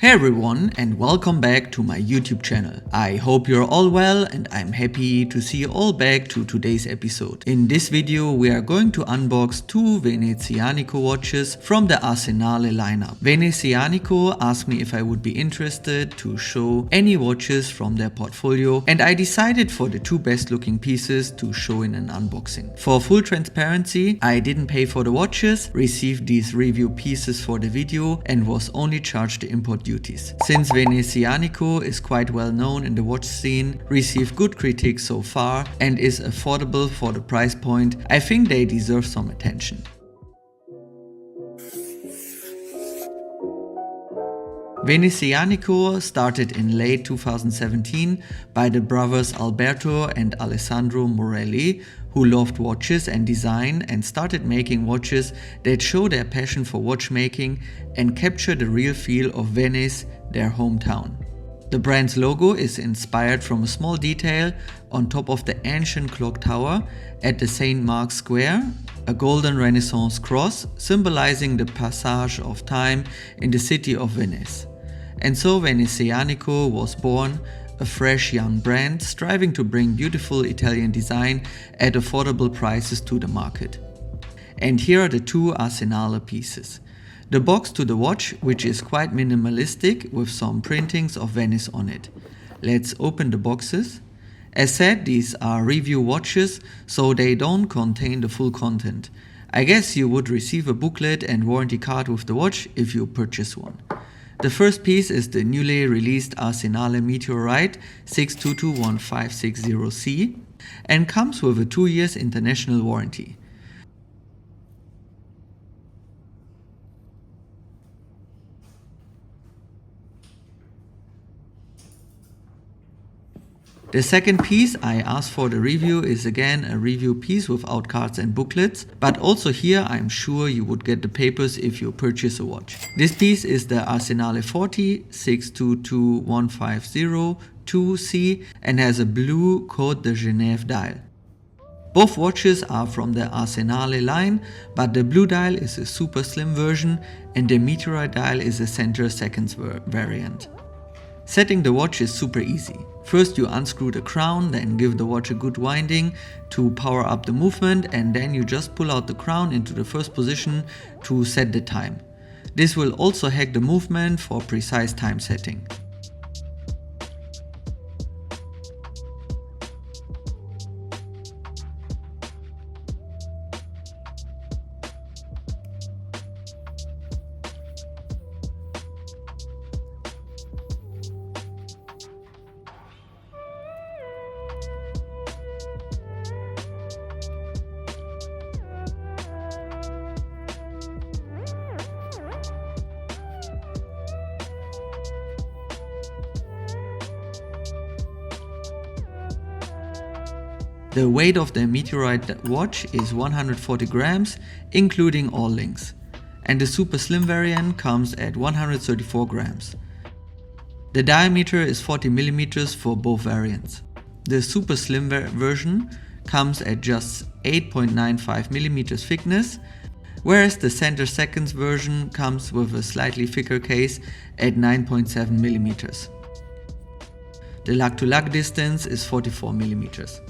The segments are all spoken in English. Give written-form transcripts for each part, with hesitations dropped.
Hey everyone, and welcome back to my YouTube channel. I hope you're all well and I'm happy to see you all back to today's episode. In this video we are going to unbox two Venezianico watches from the Arsenale lineup. Venezianico asked me if I would be interested to show any watches from their portfolio, and I decided for the two best looking pieces to show in an unboxing. For full transparency, I didn't pay for the watches, received these review pieces for the video and was only charged the import duties. Since Venezianico is quite well known in the watch scene, received good critiques so far, and is affordable for the price point, I think they deserve some attention. Venezianico started in late 2017 by the brothers Alberto and Alessandro Morelli, who loved watches and design and started making watches that show their passion for watchmaking and capture the real feel of Venice, their hometown. The brand's logo is inspired from a small detail on top of the ancient clock tower at the St. Mark's Square, a golden Renaissance cross symbolizing the passage of time in the city of Venice. And so Venezianico was born, a fresh young brand striving to bring beautiful Italian design at affordable prices to the market. And here are the two Arsenale pieces. The box to the watch, which is quite minimalistic with some printings of Venice on it. Let's open the boxes. As said, these are review watches, so they don't contain the full content. I guess you would receive a booklet and warranty card with the watch if you purchase one. The first piece is the newly released Arsenale Meteorite 622150C and comes with a 2 years international warranty. The second piece I asked for the review is again a review piece without cards and booklets, but also here I'm sure you would get the papers if you purchase a watch. This piece is the Arsenale 40 622150-2C and has a blue Côtes de Genève dial. Both watches are from the Arsenale line, but the blue dial is a super slim version and the Meteorite dial is a center seconds variant. Setting the watch is super easy. First you unscrew the crown, then give the watch a good winding to power up the movement, and then you just pull out the crown into the first position to set the time. This will also hack the movement for precise time setting. The weight of the Meteorite watch is 140 grams, including all links, and the super slim variant comes at 134 grams. The diameter is 40 mm for both variants. The super slim version comes at just 8.95 mm thickness, whereas the center seconds version comes with a slightly thicker case at 9.7 mm. The lug-to-lug distance is 44 mm.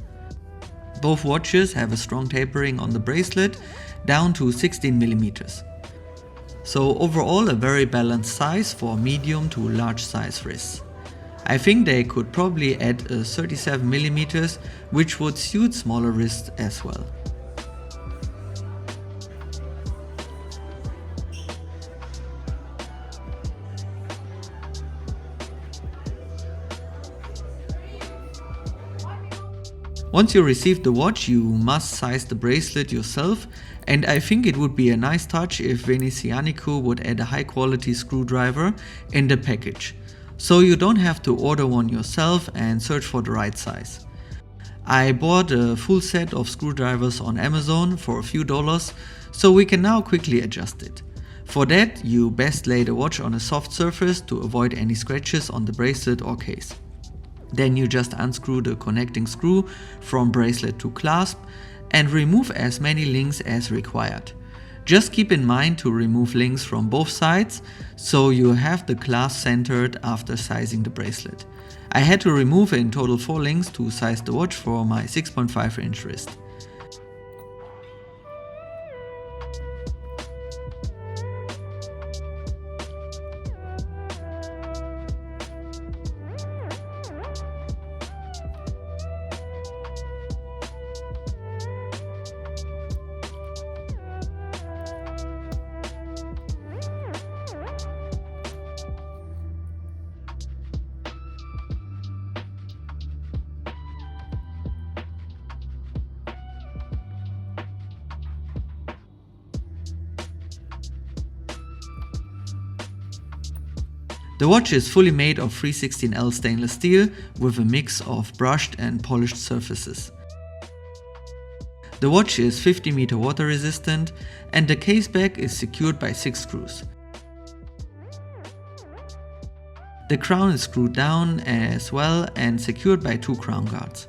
Both watches have a strong tapering on the bracelet down to 16 mm. So overall a very balanced size for medium to large size wrists. I think they could probably add a 37 mm, which would suit smaller wrists as well. Once you receive the watch, you must size the bracelet yourself, and I think it would be a nice touch if Venezianico would add a high quality screwdriver in the package, so you don't have to order one yourself and search for the right size. I bought a full set of screwdrivers on Amazon for a few dollars, so we can now quickly adjust it. For that, you best lay the watch on a soft surface to avoid any scratches on the bracelet or case. Then you just unscrew the connecting screw from bracelet to clasp and remove as many links as required. Just keep in mind to remove links from both sides so you have the clasp centered after sizing the bracelet. I had to remove in total 4 links to size the watch for my 6.5-inch wrist. The watch is fully made of 316L stainless steel with a mix of brushed and polished surfaces. The watch is 50 meter water resistant and the case back is secured by 6 screws. The crown is screwed down as well and secured by 2 crown guards.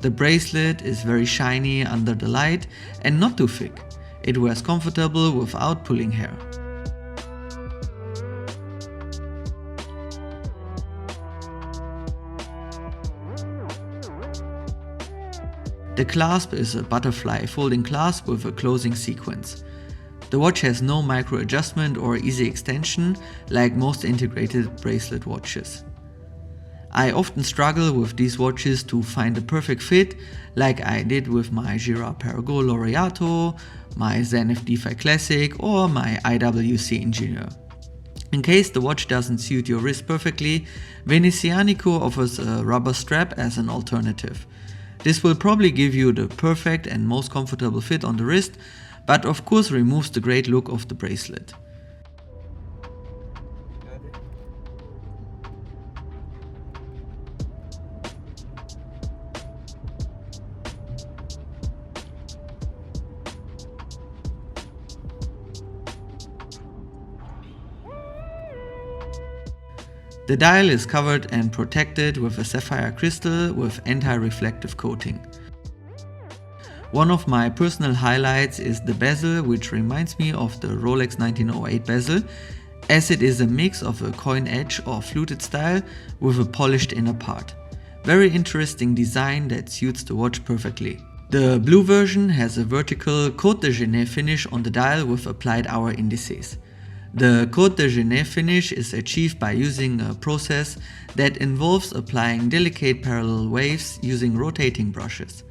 The bracelet is very shiny under the light and not too thick. It wears comfortable without pulling hair. The clasp is a butterfly folding clasp with a closing sequence. The watch has no micro adjustment or easy extension like most integrated bracelet watches. I often struggle with these watches to find a perfect fit like I did with my Girard-Perregaux Laureato, my Zenith DeFi Classic or my IWC Ingenieur. In case the watch doesn't suit your wrist perfectly, Venezianico offers a rubber strap as an alternative. This will probably give you the perfect and most comfortable fit on the wrist, but of course removes the great look of the bracelet. The dial is covered and protected with a sapphire crystal with anti-reflective coating. One of my personal highlights is the bezel, which reminds me of the Rolex 1908 bezel, as it is a mix of a coin edge or fluted style with a polished inner part. Very interesting design that suits the watch perfectly. The blue version has a vertical Côtes de Genève finish on the dial with applied hour indices. The Côtes de Genève finish is achieved by using a process that involves applying delicate parallel waves using rotating brushes.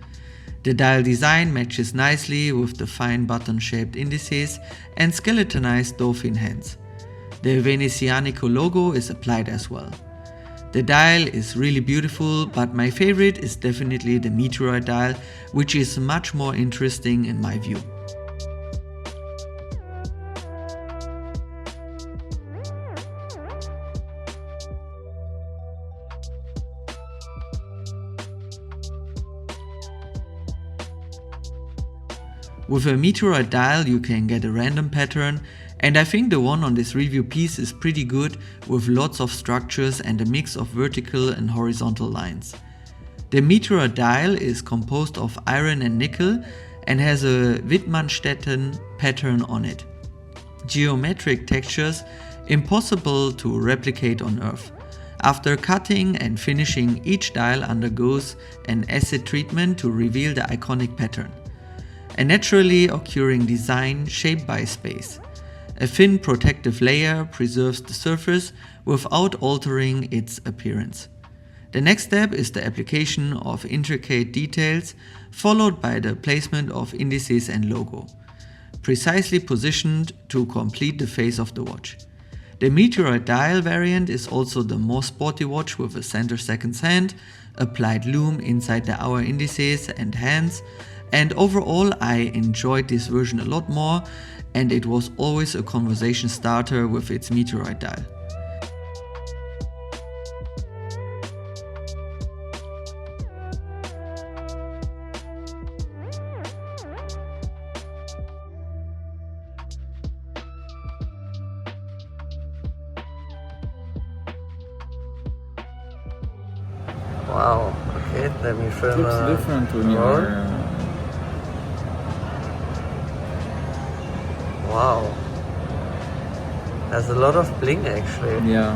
The dial design matches nicely with the fine button-shaped indices and skeletonized dolphin hands. The Venezianico logo is applied as well. The dial is really beautiful, but my favorite is definitely the Meteorite dial, which is much more interesting in my view. With a Meteorite dial you can get a random pattern, and I think the one on this review piece is pretty good with lots of structures and a mix of vertical and horizontal lines. The Meteorite dial is composed of iron and nickel and has a Wittmannstetten pattern on it. Geometric textures impossible to replicate on Earth. After cutting and finishing, each dial undergoes an acid treatment to reveal the iconic pattern. A naturally occurring design shaped by space. A thin protective layer preserves the surface without altering its appearance. The next step is the application of intricate details, followed by the placement of indices and logo, precisely positioned to complete the face of the watch. The Meteorite dial variant is also the more sporty watch with a center seconds hand, applied lume inside the hour indices and hands, and overall I enjoyed this version a lot more, and it was always a conversation starter with its Meteorite dial. Wow, okay, let me film Looks different when you more. are Wow. There's a lot of bling actually. Yeah.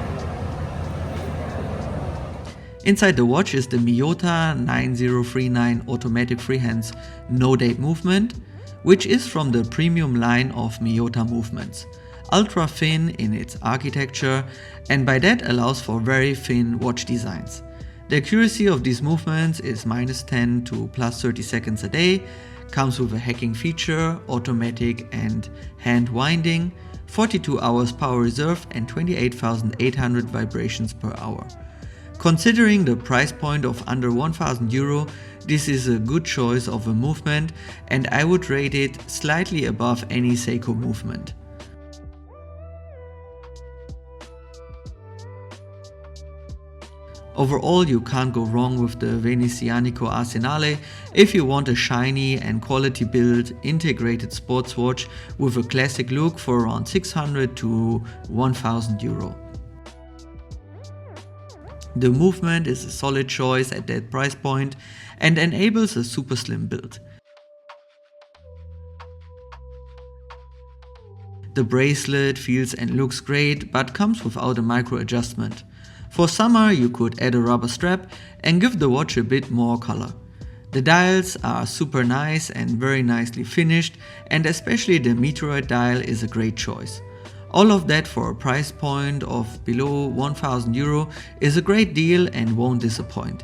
Inside the watch is the Miyota 9039 automatic freehands no-date movement, which is from the premium line of Miyota movements. Ultra thin in its architecture, and by that allows for very thin watch designs. The accuracy of these movements is -10 to +30 seconds a day, comes with a hacking feature, automatic and hand winding, 42 hours power reserve and 28,800 vibrations per hour. Considering the price point of under 1,000 euro, this is a good choice of a movement, and I would rate it slightly above any Seiko movement. Overall, you can't go wrong with the Venezianico Arsenale if you want a shiny and quality built integrated sports watch with a classic look for around 600 to 1,000 euro. The movement is a solid choice at that price point and enables a super slim build. The bracelet feels and looks great, but comes without a micro adjustment. For summer you could add a rubber strap and give the watch a bit more color. The dials are super nice and very nicely finished, and especially the Meteorite Dial is a great choice. All of that for a price point of below 1,000 euro is a great deal and won't disappoint.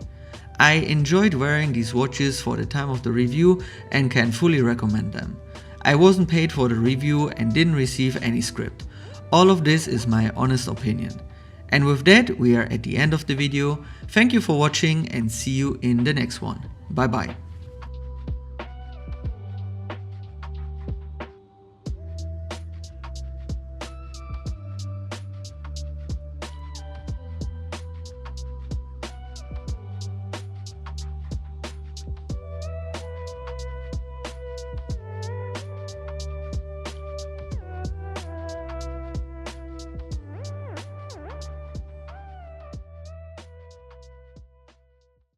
I enjoyed wearing these watches for the time of the review and can fully recommend them. I wasn't paid for the review and didn't receive any script. All of this is my honest opinion. And with that, we are at the end of the video. Thank you for watching and see you in the next one. Bye bye.